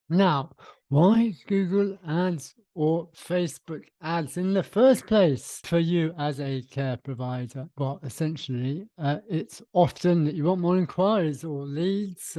Now, why Google Ads or Facebook ads in the first place for you as a care provider? Well, essentially, it's often that you want more inquiries or leads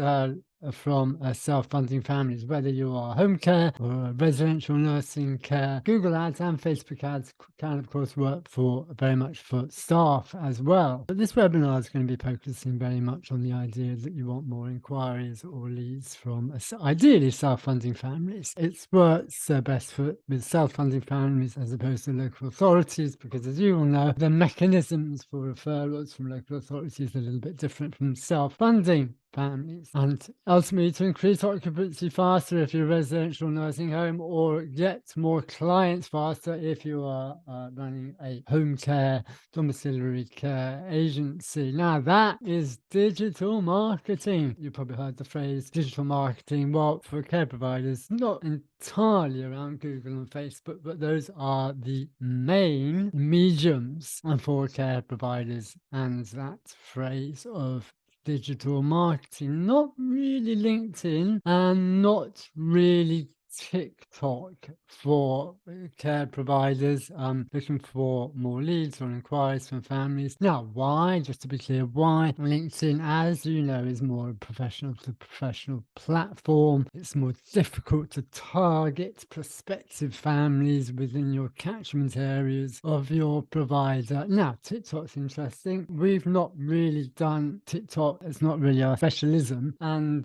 from self-funding families, whether you are home care or residential nursing care. Google Ads and Facebook ads can, of course, work for very much for staff as well. But this webinar is going to be focusing very much on the idea that you want more inquiries or leads from ideally self-funding families. It works best with self-funding families as opposed to local authorities because, as you all know, the mechanisms for referrals from local authorities are a little bit different from self-funding families, and ultimately to increase occupancy faster if you're a residential nursing home, or get more clients faster if you are running a home care, domiciliary care agency. Now, that is digital marketing. You probably heard the phrase digital marketing. Well, for care providers, not entirely around Google and Facebook, but those are the main mediums for care providers, and that phrase of digital marketing, not really LinkedIn and not really TikTok for care providers looking for more leads or inquiries from families. Now, why? Just to be clear, why? LinkedIn, as you know, is more a professional to professional platform. It's more difficult to target prospective families within your catchment areas of your provider. Now, TikTok's interesting. We've not really done TikTok. It's not really our specialism, and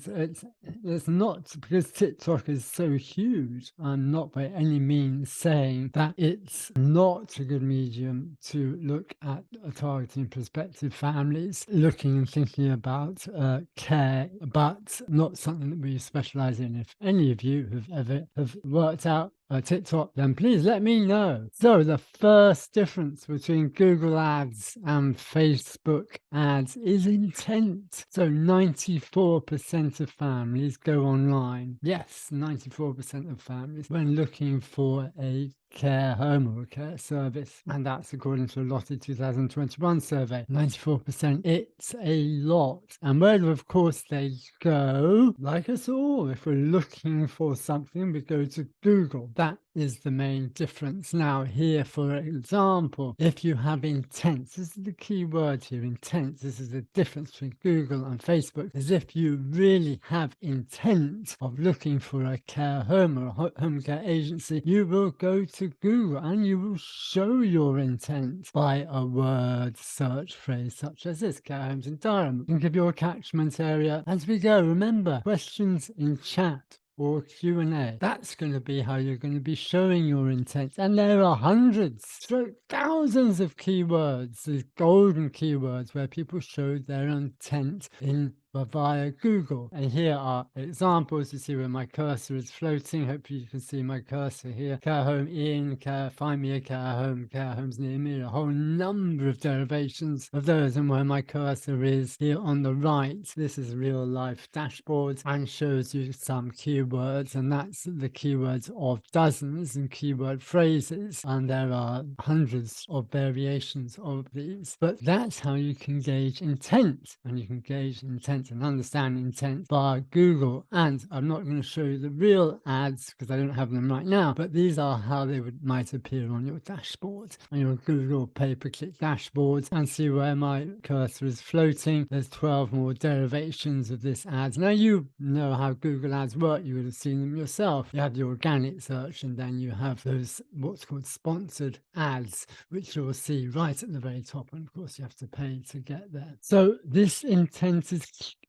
it's not because TikTok is so huge. I'm not by any means saying that it's not a good medium to look at targeting prospective families, looking and thinking about care, but not something that we specialize in. If any of you have worked out TikTok, then please let me know. So the first difference between Google Ads and Facebook ads is intent. So 94% of families go online. Yes, 94% of families when looking for a care home or a care service, and that's according to a Lottie 2021 survey. 94%, it's a lot. And where do, of course, they go? Like us all, if we're looking for something, we go to Google. That is the main difference. Now, here, for example, if you have intent, this is the key word here, intent. This is the difference between Google and Facebook, is if you really have intent of looking for a care home or a home care agency, you will go to Google and you will show your intent by a word search phrase such as this: care homes in Durham. Think of your catchment area as we go. Remember, questions in chat or Q&A. That's going to be how you're going to be showing your intent. And there are hundreds, thousands of keywords, these golden keywords where people show their intent via Google. And here are examples. You see where my cursor is floating. Hopefully you can see my cursor here. Care home in, find me a care homes near me, a whole number of derivations of those. And where my cursor is here on the right, this is real life dashboard and shows you some keywords, and that's the keywords of dozens and keyword phrases. And there are hundreds of variations of these, but that's how you can gauge intent. And you can gauge intent and understand intent via Google. And I'm not going to show you the real ads because I don't have them right now, but these are how they might appear on your dashboard, on your Google pay-per-click dashboard. And see where my cursor is floating. There's 12 more derivations of this ads. Now, you know how Google ads work. You would have seen them yourself. You have the organic search, and then you have those what's called sponsored ads, which you'll see right at the very top. And of course, you have to pay to get there. So this intent is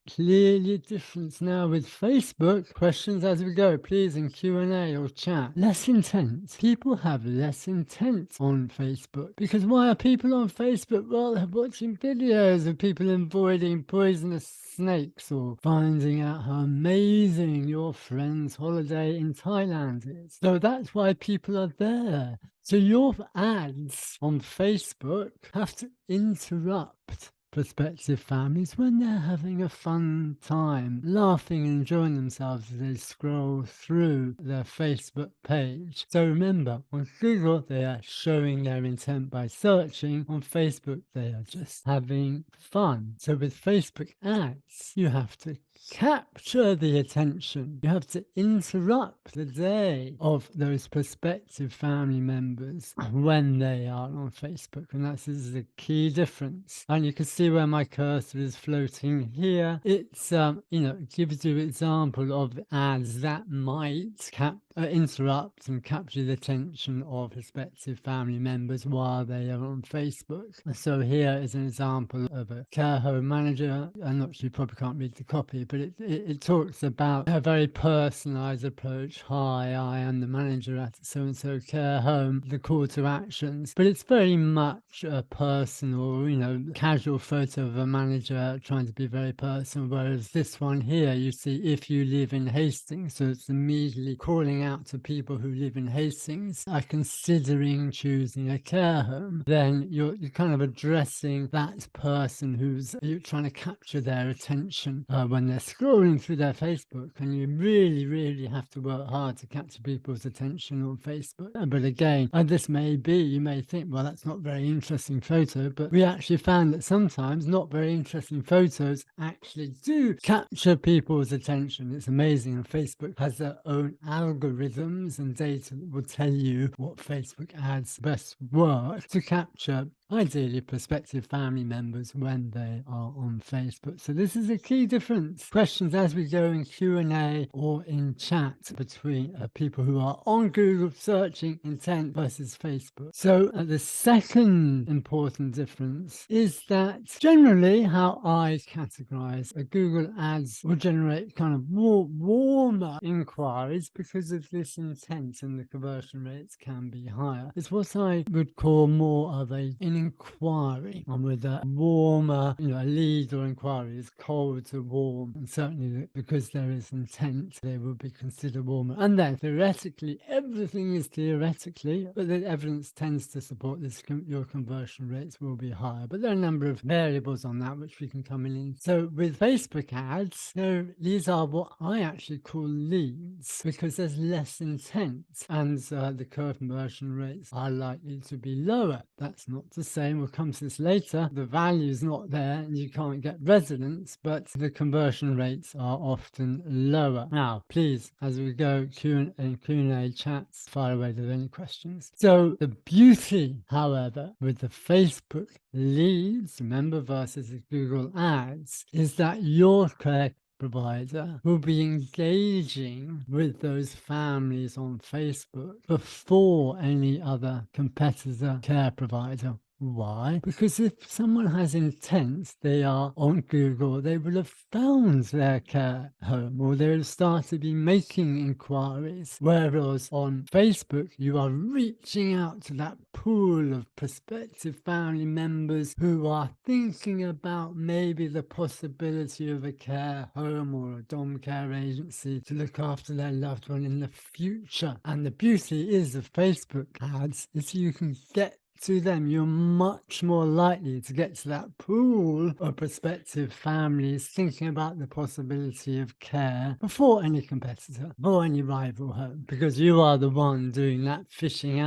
clearly different now with Facebook. Questions as we go, please, in Q&A or chat. Less intent. People have less intent on Facebook because why are people on Facebook? Well, they're watching videos of people avoiding poisonous snakes or finding out how amazing your friend's holiday in Thailand is. So that's why people are there. So your ads on Facebook have to interrupt prospective families when they're having a fun time, laughing and enjoying themselves as they scroll through their Facebook page. So remember, on Google, they are showing their intent by searching. On Facebook, they are just having fun. So with Facebook ads, you have to capture the attention. You have to interrupt the day of those prospective family members when they are on Facebook. And this is the key difference. And you can see where my cursor is floating here. It's, it gives you an example of ads that might interrupt and capture the attention of prospective family members while they are on Facebook. So here is an example of a care home manager. I'm not sure, you probably can't read the copy, but it talks about a very personalized approach. Hi, I am the manager at so-and-so care home, the call to actions. But it's very much a personal, casual photo of a manager trying to be very personal, whereas this one here, you see, if you live in Hastings, so it's immediately calling out to people who live in Hastings are considering choosing a care home. Then you're kind of addressing that person who's you're trying to capture their attention when they're scrolling through their Facebook, and you really have to work hard to capture people's attention on Facebook. But again, this may be, you may think, well, that's not very interesting photo, but we actually found that sometimes not very interesting photos actually do capture people's attention. It's amazing, and Facebook has their own algorithms and data that will tell you what Facebook ads best work to capture ideally prospective family members when they are on Facebook. So this is a key difference. Questions as we go in Q&A or in chat between people who are on Google searching intent versus Facebook. So the second important difference is that generally how I categorize Google ads will generate kind of warmer inquiries because of this intent, and the conversion rates can be higher. It's what I would call more of an inquiry, and with a warmer, a lead or inquiry is cold to warm, and certainly because there is intent, they will be considered warmer. And then theoretically, everything is theoretically, but the evidence tends to support this. Your conversion rates will be higher, but there are a number of variables on that which we can come in. So with Facebook ads, these are what I actually call leads because there's less intent, and the conversion rates are likely to be lower. That's not to say, we'll come to this later, the value is not there and you can't get residents, but the conversion rates are often lower. Now, please, as we go Q&A chats, fire away with any questions. So the beauty, however, with the Facebook leads, remember, versus the Google ads, is that your care provider will be engaging with those families on Facebook before any other competitor care provider. Why? Because if someone has intent, they are on Google, they will have found their care home, or they will start to be making inquiries. Whereas on Facebook, you are reaching out to that pool of prospective family members who are thinking about maybe the possibility of a care home or a dom care agency to look after their loved one in the future. And the beauty is of Facebook ads is you can get to them. You're much more likely to get to that pool of prospective families thinking about the possibility of care before any competitor, before any rival home, because you are the one doing that fishing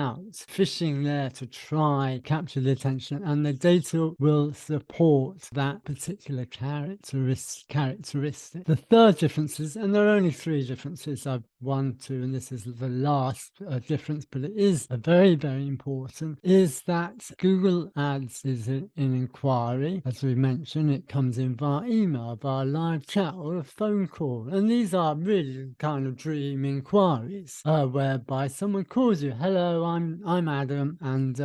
there to try capture the attention, and the data will support that particular characteristic. The third difference is, and there are only three differences, I've one, two, and this is the last difference, but it is a very, very important, is that Google Ads is an inquiry. As we mentioned, it comes in via email, via live chat, or a phone call. And these are really kind of dream inquiries, whereby someone calls you, hello, I'm Adam, and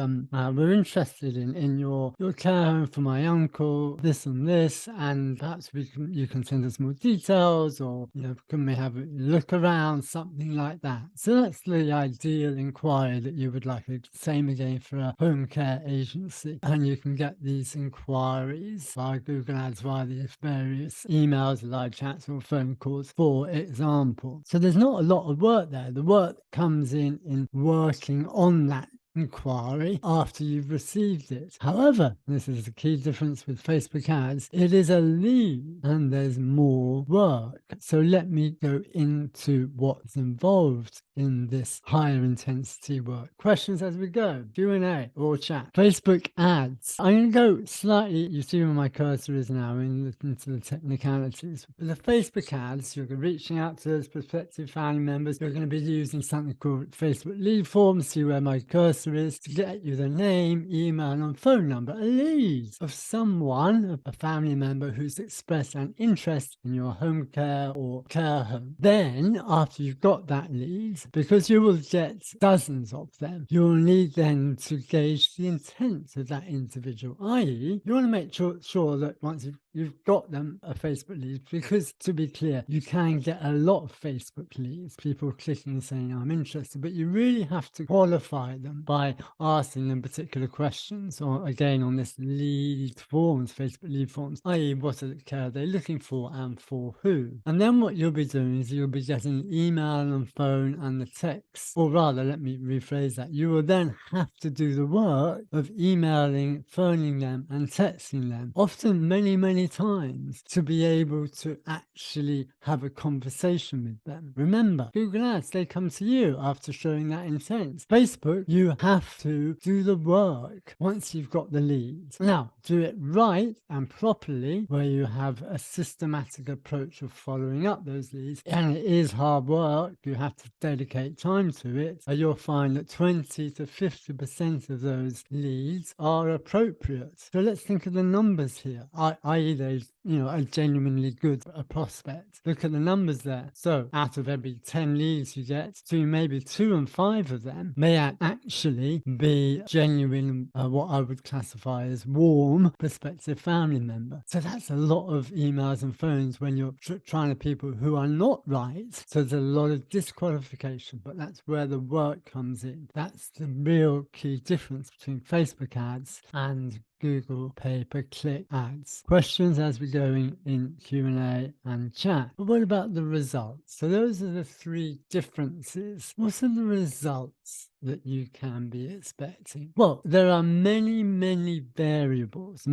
we're interested in your care home for my uncle, this and this, and perhaps you can send us more details, or can we have a look around, something like that. So that's the ideal inquiry that you would like. Same again for a home care agency, and you can get these inquiries via Google Ads, via these various emails, live chats, or phone calls, for example. So there's not a lot of work there. The work comes in working on that inquiry after you've received it. However, this is the key difference with Facebook ads, it is a lead and there's more work. So let me go into what's involved in this higher intensity work. Questions as we go, Q&A or chat. Facebook ads. I'm going to go slightly, you see where my cursor is now, into the technicalities. With the Facebook ads, you're reaching out to those prospective family members. You're going to be using something called Facebook lead form. See where my cursor is to get you the name, email, and phone number, a lead of someone, a family member who's expressed an interest in your home care or care home. Then, after you've got that lead, because you will get dozens of them, you'll need then to gauge the intent of that individual, i.e., you want to make sure that once you've got them a Facebook lead, because to be clear, you can get a lot of Facebook leads, people clicking and saying, I'm interested, but you really have to qualify them by asking them particular questions, or again, on this lead forms, Facebook lead forms, i.e., what are they looking for and for who? And then what you'll be doing is you'll be getting email and phone and the text, or rather, let me rephrase that. You will then have to do the work of emailing, phoning them, and texting them, often many times, to be able to actually have a conversation with them. Remember, Google Ads, they come to you after showing that intent. Facebook, you have to do the work once you've got the leads. Now, do it right and properly, where you have a systematic approach of following up those leads, and it is hard work. You have to dedicate time to it, and you'll find that 20 to 50% of those leads are appropriate. So let's think of the numbers here, i.e. there's a genuinely good prospect. Look at the numbers there. So out of every 10 leads you get, between maybe 2 and 5 of them may actually be genuine, what I would classify as warm prospective family member. So that's a lot of emails and phones when you're trying to people who are not right. So there's a lot of disqualification, but that's where the work comes in. That's the real key difference between Facebook ads and Google pay-per-click ads. Questions as we go in Q&A and chat. But what about the results? So those are the three differences. What are the results that you can be expecting? Well, there are many variables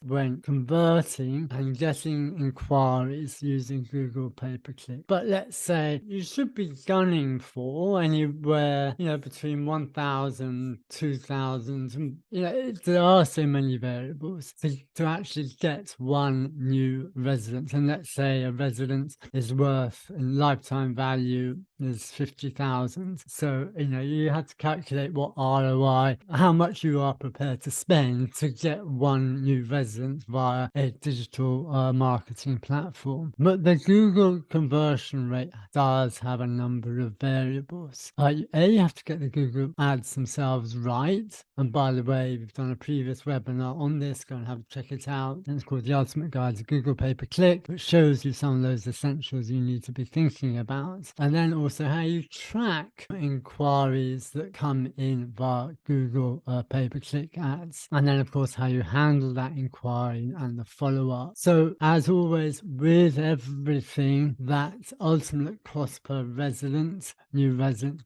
when converting and getting inquiries using Google pay-per-click. But let's say you should be gunning for anywhere, between 1,000, 2,000, and, there are so many variables to actually get one new resident. And let's say a resident is worth, in lifetime value, is 50,000. So, you have to calculate what ROI, how much you are prepared to spend to get one new resident via a digital marketing platform. But the Google conversion rate does have a number of variables. You have to get the Google ads themselves right. And by the way, we've done a previous webinar on this. Go and check it out. It's called The Ultimate Guide to Google Pay-Per-Click, which shows you some of those essentials you need to be thinking about. And then also how you track inquiries that come in via Google pay-per-click ads. And then, of course, how you handle that inquiry and the follow-up. So, as always, with everything, that ultimate cost per resident, new resident,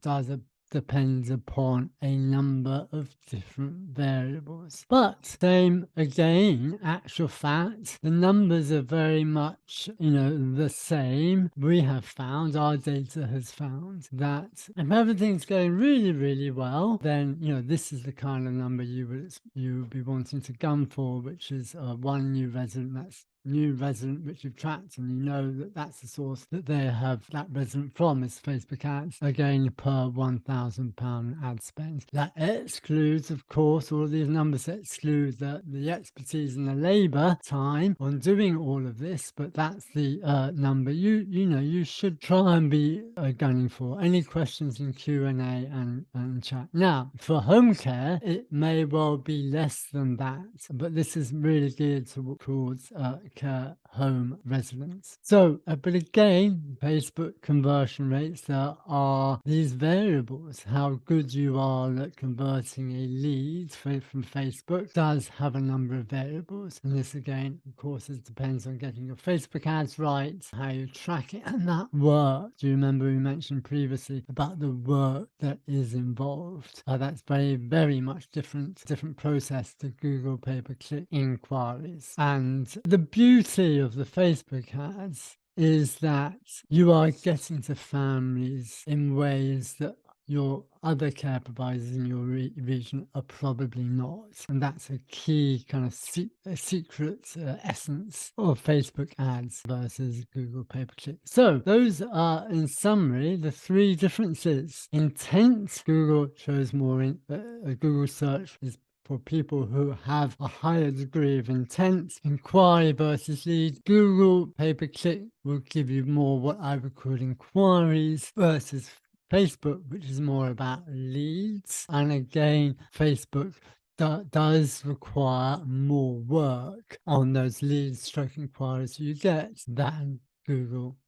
depends upon a number of different variables. But same again, actual fact, the numbers are very much, the same. We have found, our data has found that if everything's going really well, then, this is the kind of number you would be wanting to gun for, which is one new resident. That's new resident which you've tracked, and that's the source that they have that resident from is Facebook ads, again per £1,000 ad spend. That excludes, of course, all of these numbers exclude the expertise and the labor time on doing all of this, but that's the number you should try and be gunning for. Any questions in Q&A and chat? Now, for home care, it may well be less than that, but this is really geared towards care home residence. So, but again, Facebook conversion rates, there are these variables. How good you are at converting a lead from Facebook does have a number of variables. And this again, of course, it depends on getting your Facebook ads right, how you track it, and that work. Do you remember we mentioned previously about the work that is involved? That's very much different process to Google pay-per-click inquiries. And the beauty of the Facebook ads is that you are getting to families in ways that your other care providers in your region are probably not. And that's a key kind of secret essence of Facebook ads versus Google pay-per-click. So those are, in summary, the three differences. Intent: Google shows more in Google search is for people who have a higher degree of intent. Inquiry versus lead: Google pay-per-click will give you more what I would call inquiries versus Facebook, which is more about leads. And again, Facebook does require more work on those leads stroke inquiries you get than Google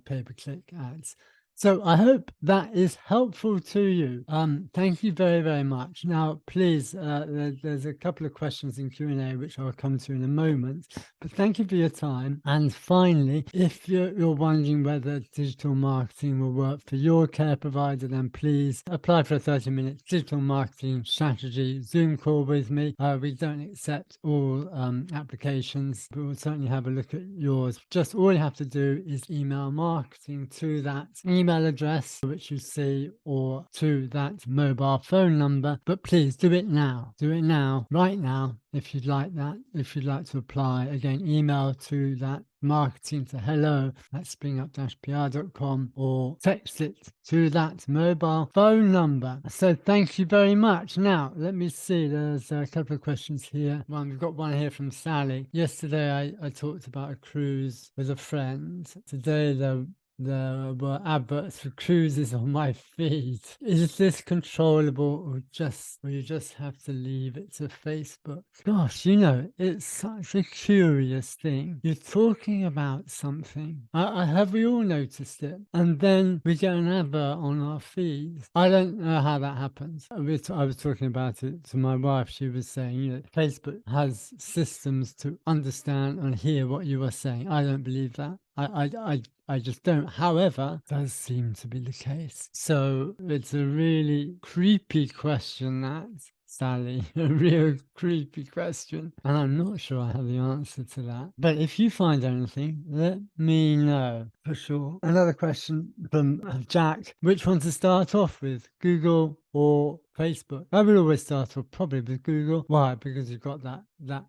pay-per-click ads. So I hope that is helpful to you. Thank you very much. Now, please, there's a couple of questions in Q&A which I'll come to in a moment, but thank you for your time. And finally, if you're wondering whether digital marketing will work for your care provider, then please apply for a 30-minute digital marketing strategy Zoom call with me. We don't accept all applications, but we'll certainly have a look at yours. Just all you have to do is email marketing to that email address which you see, or to that mobile phone number. But please do it now. Do it now, right now, if you'd like that. If you'd like to apply, again, email to that marketing to hello@springup-pr.com, or text it to that mobile phone number. So thank you very much. Now, let me see. There's a couple of questions here. We've got one here from Sally. Yesterday, I talked about a cruise with a friend. Today, there were adverts for cruises on my feed. Is this controllable, or you just have to leave it to Facebook? Gosh, it's such a curious thing. You're talking about something. Have we all noticed it? And then we get an advert on our feed. I don't know how that happens. I was talking about it to my wife. She was saying, Facebook has systems to understand and hear what you are saying. I don't believe that. I just don't. However, does seem to be the case. So it's a really creepy question, that, Sally. A real creepy question. And I'm not sure I have the answer to that. But if you find anything, let me know for sure. Another question from Jack. Which one to start off with, Google or Facebook? I would always start off probably with Google. Why? Because you've got that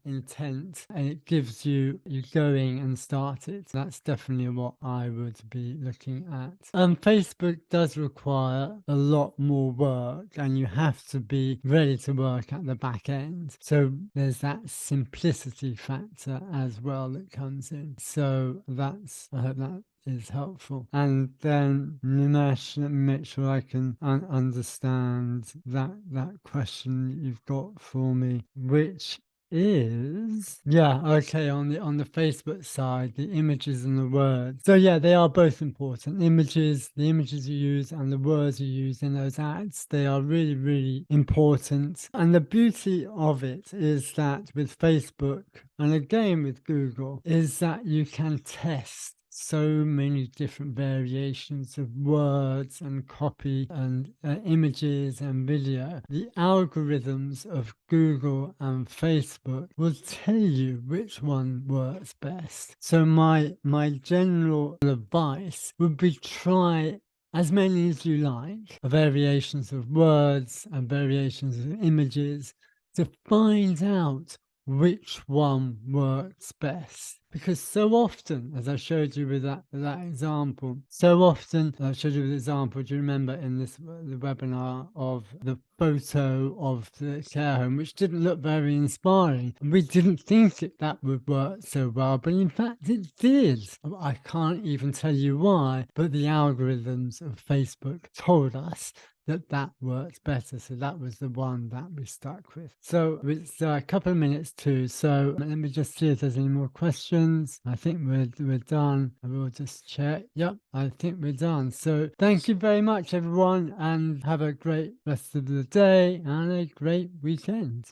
intent, and it gives you going and start it. That's definitely what I would be looking at. Facebook does require a lot more work, and you have to be ready to work at the back end. So there's that simplicity factor as well that comes in. So I hope that is helpful. And then Nimesh, let me make sure I can understand that question you've got for me, which is, okay, on the Facebook side, the images and the words. So they are both important. The images you use and the words you use in those ads, they are really important. And the beauty of it is that with Facebook, and again with Google, is that you can test so many different variations of words and copy and images and video. The algorithms of Google and Facebook will tell you which one works best. So my general advice would be, try as many as you like, variations of words and variations of images, to find out which one works best. Because so often, as I showed you with that example, do you remember in the webinar of the photo of the care home, which didn't look very inspiring. And we didn't think that would work so well, but in fact it did. I can't even tell you why, but the algorithms of Facebook told us that that worked better. So that was the one that we stuck with. So it's a couple of minutes too. So let me just see if there's any more questions. I think we're done. I will just check. Yep, I think we're done. So thank you very much, everyone, and have a great rest of the day and a great weekend.